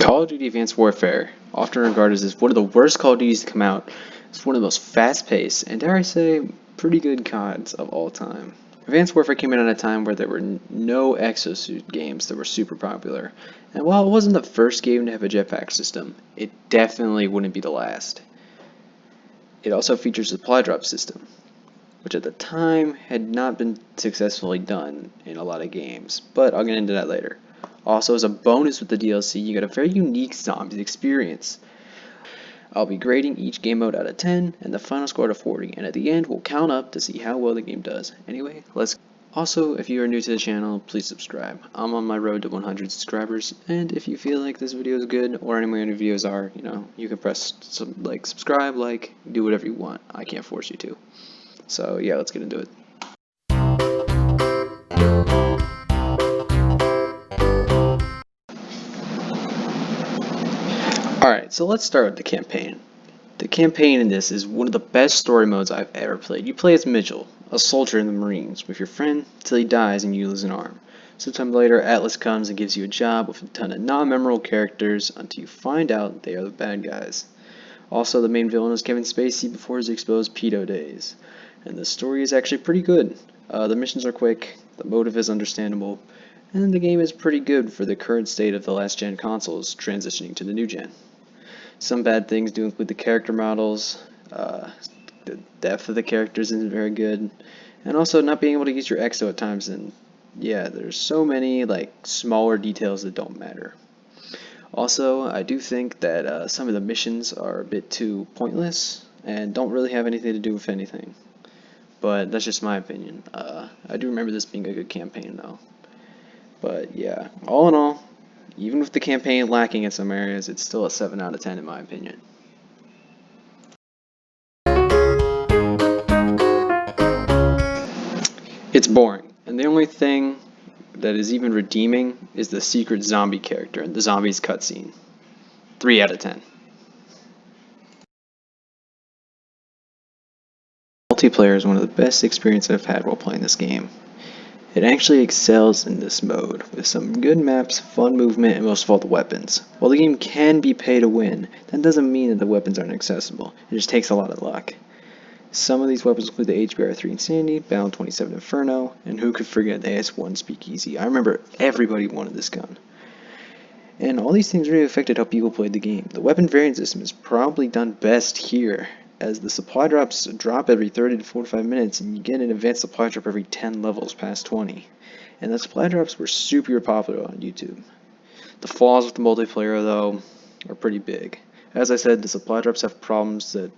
Call of Duty Advanced Warfare, often regarded as one of the worst Call of Duties to come out, is one of the most fast-paced and, dare I say, pretty good CODs of all time. Advanced Warfare came out at a time where there were no exosuit games that were super popular, and while it wasn't the first game to have a jetpack system, it definitely wouldn't be the last. It also features a supply drop system, which at the time had not been successfully done in a lot of games, but I'll get into that later. Also, as a bonus with the DLC, you get a very unique zombies experience. I'll be grading each game mode out of 10 and the final score out of 40, and at the end we'll count up to see how well the game does. Anyway, let's. Also, if you are new to the channel, please subscribe. I'm on my road to 100 subscribers, and if you feel like this video is good or any of my other videos are, you can press subscribe, do whatever you want. I can't force you to. So yeah, let's get into it. Alright, so let's start with the campaign. The campaign in this is one of the best story modes I've ever played. You play as Mitchell, a soldier in the Marines, with your friend till he dies and you lose an arm. Sometime later, Atlas comes and gives you a job with a ton of non-memorable characters until you find out they are the bad guys. Also, the main villain is Kevin Spacey before his exposed pedo days. And the story is actually pretty good. The missions are quick, the motive is understandable, and the game is pretty good for the current state of the last gen consoles transitioning to the new gen. Some bad things do include the character models, the depth of the characters isn't very good, and also not being able to use your exo at times, and yeah, there's so many smaller details that don't matter. Also, I do think that some of the missions are a bit too pointless and don't really have anything to do with anything. But that's just my opinion. I do remember this being a good campaign though. But yeah, all in all, even with the campaign lacking in some areas, it's still a 7 out of 10 in my opinion. It's boring, and the only thing that is even redeeming is the secret zombie character and the zombies cutscene. 3 out of 10. Multiplayer is one of the best experiences I've had while playing this game. It actually excels in this mode, with some good maps, fun movement, and most of all the weapons. While the game can be pay to win, that doesn't mean that the weapons aren't accessible. It just takes a lot of luck. Some of these weapons include the HBR3 Insanity, Balin 27 Inferno, and who could forget the AS1 Speakeasy. I remember everybody wanted this gun. And all these things really affected how people played the game. The weapon variant system is probably done best here, as the supply drops drop every 30 to 45 minutes and you get an advanced supply drop every 10 levels past 20. And the supply drops were super popular on YouTube. The flaws with the multiplayer though are pretty big. As I said, the supply drops have problems that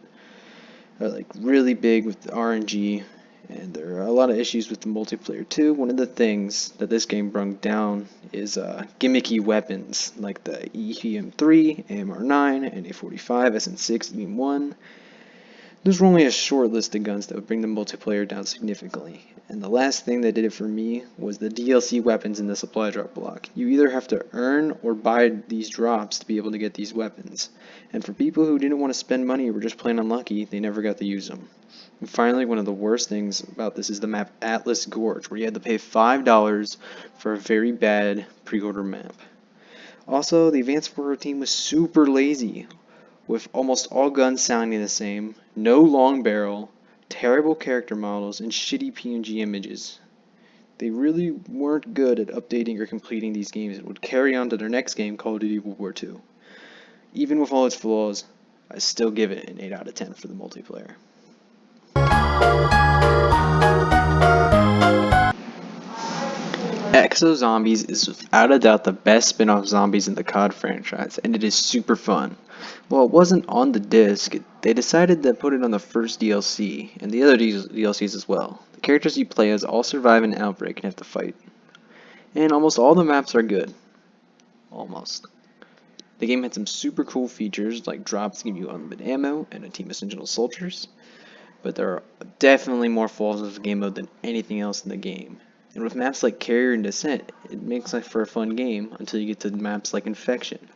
are really big with the RNG, and there are a lot of issues with the multiplayer too. One of the things that this game brought down is gimmicky weapons like the EM3, AMR9, NA45, SN6, EM1. There's only a short list of guns that would bring the multiplayer down significantly, and the last thing that did it for me was the DLC weapons in the supply drop block. You either have to earn or buy these drops to be able to get these weapons, and for people who didn't want to spend money or were just plain unlucky, they never got to use them. And finally, one of the worst things about this is the map Atlas Gorge, where you had to pay $5 for a very bad pre-order map. Also, the Advanced Warfare team was super lazy, with almost all guns sounding the same, no long barrel, terrible character models, and shitty PNG images. They really weren't good at updating or completing these games and would carry on to their next game, Call of Duty World War II. Even with all its flaws, I still give it an 8 out of 10 for the multiplayer. Exo Zombies is without a doubt the best spin-off zombies in the COD franchise, and it is super fun. While it wasn't on the disc, they decided to put it on the first DLC, and the other DLCs as well. The characters you play as all survive an outbreak and have to fight. And almost all the maps are good. Almost. The game had some super cool features, like drops to give you unlimited ammo and a team of Sentinel soldiers, but there are definitely more flaws with the game mode than anything else in the game. And with maps like Carrier and Descent, it makes for a fun game until you get to maps like Infection.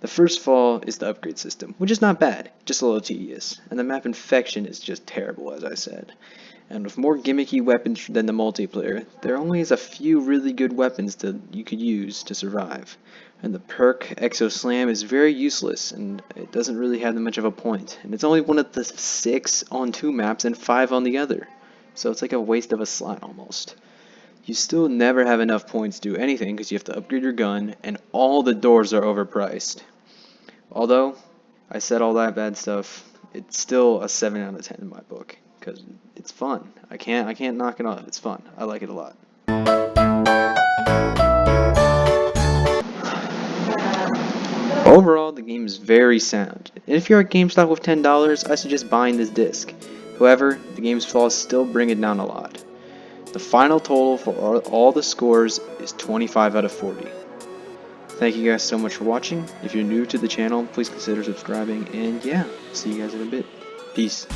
The first flaw is the upgrade system, which is not bad, just a little tedious, and the map infection is just terrible, as I said. And with more gimmicky weapons than the multiplayer, there only is a few really good weapons that you could use to survive. And the perk Exo Slam is very useless, and it doesn't really have that much of a point. And it's only one of the 6 on 2 maps and 5 on the other. So it's like a waste of a slot almost. You still never have enough points to do anything because you have to upgrade your gun, and all the doors are overpriced. Although, I said all that bad stuff, it's still a 7 out of 10 in my book, because it's fun. I can't knock it off. It's fun. I like it a lot. Overall, the game is very sound, and if you're at GameStop with $10, I suggest buying this disc. However, the game's flaws still bring it down a lot. The final total for all the scores is 25 out of 40. Thank you guys so much for watching. If you're new to the channel, please consider subscribing, and yeah, see you guys in a bit. Peace.